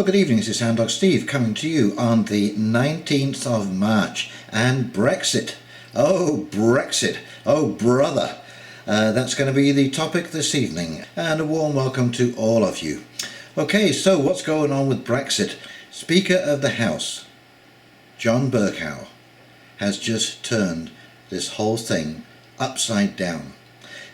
Well, good evening, this is Hound Dog Steve coming to you on the 19th of March. And Brexit. Oh, Brexit. Oh, brother. That's going to be the topic this evening. And a warm welcome to all of you. Okay, so what's going on with Brexit? Speaker of the House, John Bercow, has just turned this whole thing upside down.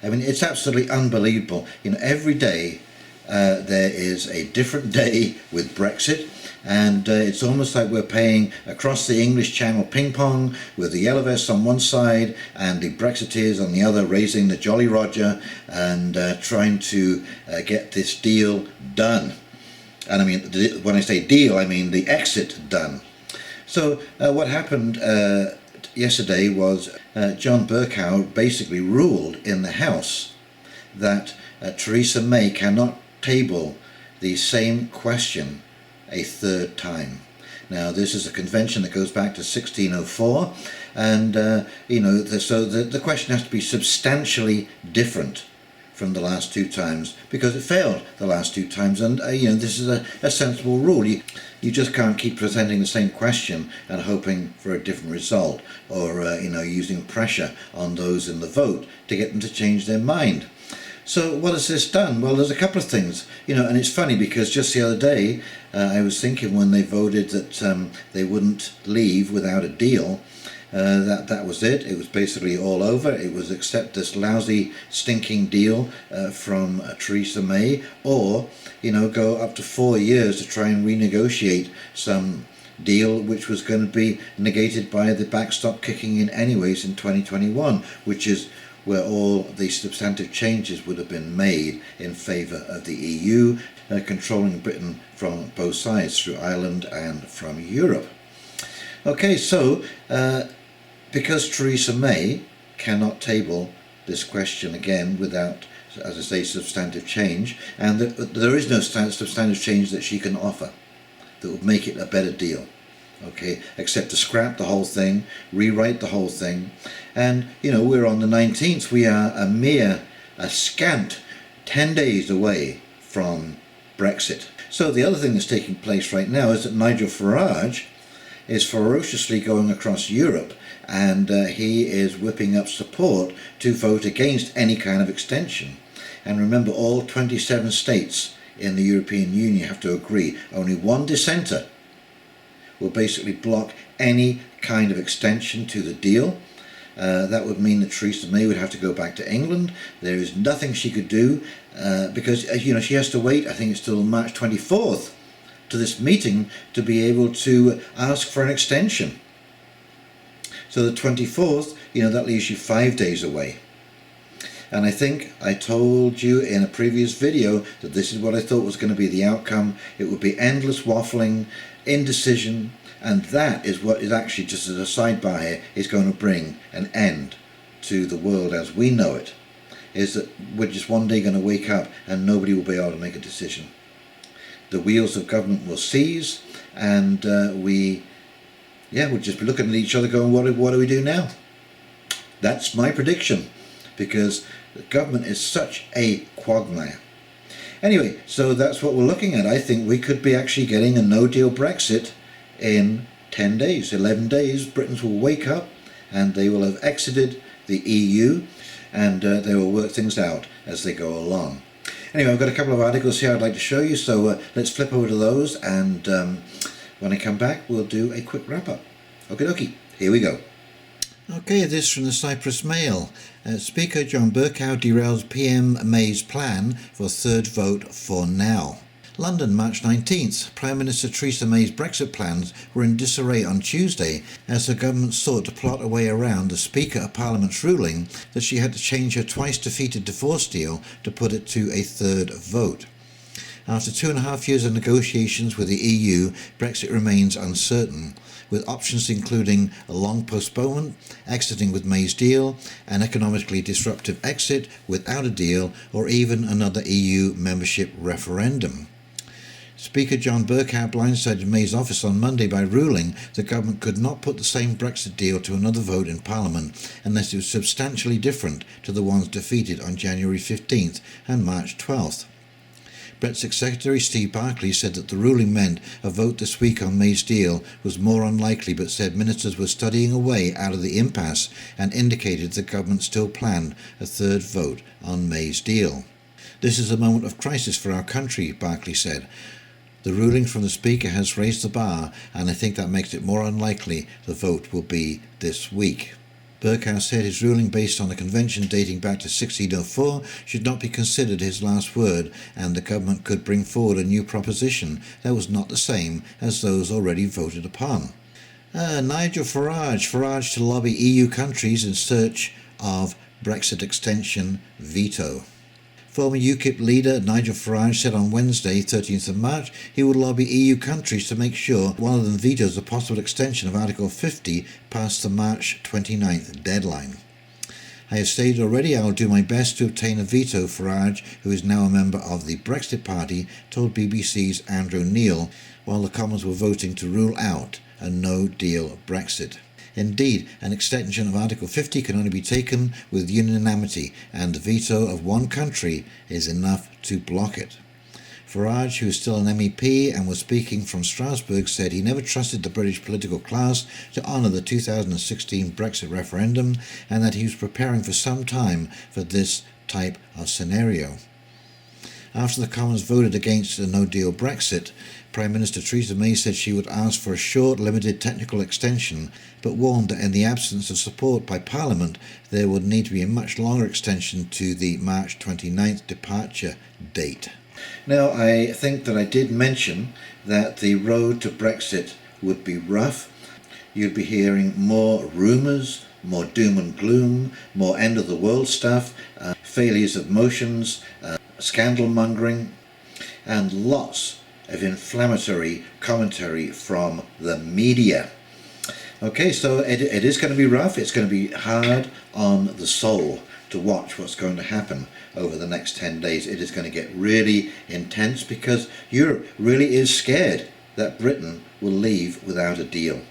I mean, it's absolutely unbelievable. You know, every day there is a different day with Brexit, and it's almost like we're playing across the English Channel ping pong with the Yellow Vests on one side and the Brexiteers on the other, raising the Jolly Roger and trying to get this deal done. And I mean, when I say deal, I mean the exit done. So what happened yesterday was John Bercow basically ruled in the House that Theresa May cannot table the same question a third time. Now, this is a convention that goes back to 1604, and so the question has to be substantially different from the last two times, because it failed the last two times, and this is a sensible rule. You just can't keep presenting the same question and hoping for a different result, or using pressure on those in the vote to get them to change their mind. So what has this done? Well, there's a couple of things, and it's funny because just the other day I was thinking when they voted that they wouldn't leave without a deal, that was it. It was basically all over. It was accept this lousy, stinking deal from Theresa May, or go up to 4 years to try and renegotiate some deal which was going to be negated by the backstop kicking in anyways in 2021, which is where all the substantive changes would have been made in favour of the EU, controlling Britain from both sides, through Ireland and from Europe. Okay, so because Theresa May cannot table this question again without, as I say, substantive change, and there is no substantive change that she can offer that would make it a better deal. Okay, except to scrap the whole thing, rewrite the whole thing, and we're on the 19th. We are a scant 10 days away from Brexit. So the other thing that's taking place right now is that Nigel Farage is ferociously going across Europe, and he is whipping up support to vote against any kind of extension. And remember, all 27 states in the European Union have to agree. Only one dissenter will basically block any kind of extension to the deal. That would mean that Theresa May would have to go back to England. There is nothing she could do because she has to wait, I think it's till March 24th to this meeting to be able to ask for an extension. So the 24th, that leaves you 5 days away. And I think I told you in a previous video that this is what I thought was going to be the outcome. It would be endless waffling, indecision, and that is what is actually, just as a sidebar here, is going to bring an end to the world as we know it. Is that we're just one day going to wake up and nobody will be able to make a decision. The wheels of government will seize, and we'll just be looking at each other going, what do we do now? That's my prediction, because the government is such a quagmire. Anyway, so that's what we're looking at. I think we could be actually getting a no-deal Brexit in 10 days, 11 days. Britons will wake up and they will have exited the EU, and they will work things out as they go along. Anyway, I've got a couple of articles here I'd like to show you, so let's flip over to those, and when I come back we'll do a quick wrap-up. Okie dokie, here we go. Okay, this from the Cyprus Mail. Speaker John Bercow derails PM May's plan for third vote for now. London, March 19th. Prime Minister Theresa May's Brexit plans were in disarray on Tuesday as her government sought to plot a way around the Speaker of Parliament's ruling that she had to change her twice-defeated divorce deal to put it to a third vote. After 2.5 years of negotiations with the EU, Brexit remains uncertain, with options including a long postponement, exiting with May's deal, an economically disruptive exit without a deal, or even another EU membership referendum. Speaker John Bercow blindsided May's office on Monday by ruling the government could not put the same Brexit deal to another vote in Parliament unless it was substantially different to the ones defeated on January 15th and March 12th. Brexit Secretary Steve Barclay said that the ruling meant a vote this week on May's deal was more unlikely, but said ministers were studying a way out of the impasse and indicated the government still planned a third vote on May's deal. This is a moment of crisis for our country, Barclay said. The ruling from the Speaker has raised the bar, and I think that makes it more unlikely the vote will be this week. Bercow said his ruling, based on a convention dating back to 1604, should not be considered his last word, and the government could bring forward a new proposition that was not the same as those already voted upon. Nigel Farage to lobby EU countries in search of Brexit extension veto. Former UKIP leader Nigel Farage said on Wednesday, 13th of March, he would lobby EU countries to make sure one of them vetoes a possible extension of Article 50 past the March 29th deadline. I have stated already I will do my best to obtain a veto, Farage, who is now a member of the Brexit Party, told BBC's Andrew Neil while the Commons were voting to rule out a no-deal Brexit. Indeed, an extension of Article 50 can only be taken with unanimity, and the veto of one country is enough to block it. Farage, who is still an MEP and was speaking from Strasbourg, said he never trusted the British political class to honour the 2016 Brexit referendum, and that he was preparing for some time for this type of scenario. After the Commons voted against a no-deal Brexit, Prime Minister Theresa May said she would ask for a short, limited technical extension, but warned that in the absence of support by Parliament, there would need to be a much longer extension to the March 29th departure date. Now, I think that I did mention that the road to Brexit would be rough. You'd be hearing more rumours, more doom and gloom, more end-of-the-world stuff, failures of motions, scandal mongering, and lots of inflammatory commentary from the media. Okay, so it is going to be rough. It's going to be hard on the soul to watch what's going to happen over the next 10 days. It is going to get really intense because Europe really is scared that Britain will leave without a deal.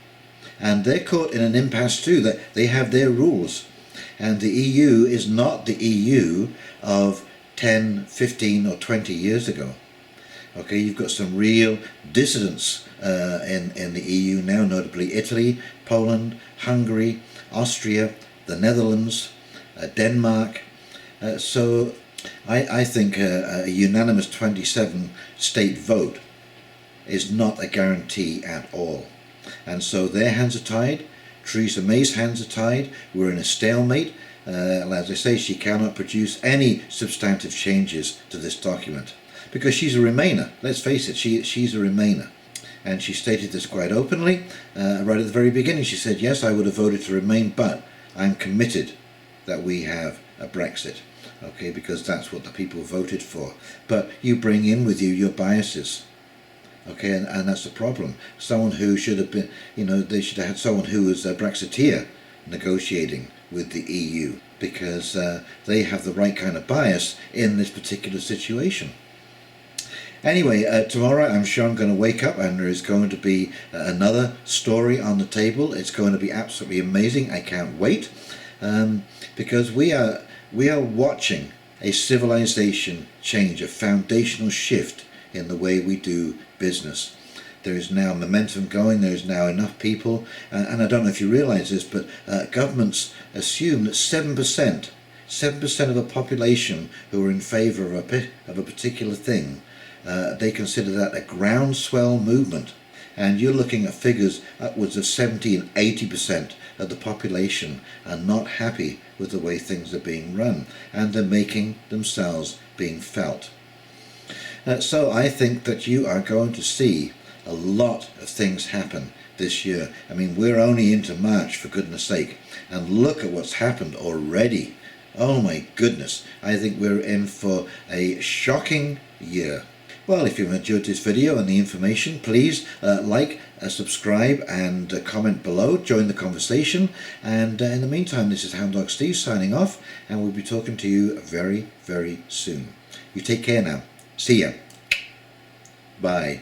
And they're caught in an impasse too, that they have their rules. And the EU is not the EU of 10, 15 or 20 years ago. Okay, you've got some real dissidents in the EU now, notably Italy, Poland, Hungary, Austria, the Netherlands, Denmark. So I think a unanimous 27 state vote is not a guarantee at all. And so their hands are tied. Theresa May's hands are tied. We're in a stalemate. As I say, she cannot produce any substantive changes to this document because she's a Remainer. Let's face it, she's a Remainer. And she stated this quite openly right at the very beginning. She said, yes, I would have voted to remain, but I'm committed that we have a Brexit. Okay, because that's what the people voted for. But you bring in with you your biases. Okay, and that's the problem. Someone who should have been, they should have had someone who was a Brexiteer negotiating with the EU because they have the right kind of bias in this particular situation. Anyway, tomorrow I'm sure I'm going to wake up and there is going to be another story on the table. It's going to be absolutely amazing. I can't wait because we are watching a civilization change, a foundational shift in the way we do business. There is now momentum going, there is now enough people, and I don't know if you realise this, but governments assume that 7% of the population who are in favour of a particular thing, they consider that a groundswell movement. And you're looking at figures upwards of 70 and 80% of the population are not happy with the way things are being run, and they're making themselves being felt. So I think that you are going to see a lot of things happen this year. I mean, we're only into March, for goodness sake, and look at what's happened already. Oh my goodness, I think we're in for a shocking year. Well, if you've enjoyed this video and the information, please like, subscribe and comment below, join the conversation, and in the meantime, this is Hound Dog Steve signing off, and we'll be talking to you very, very soon. You take care now. See ya. Bye.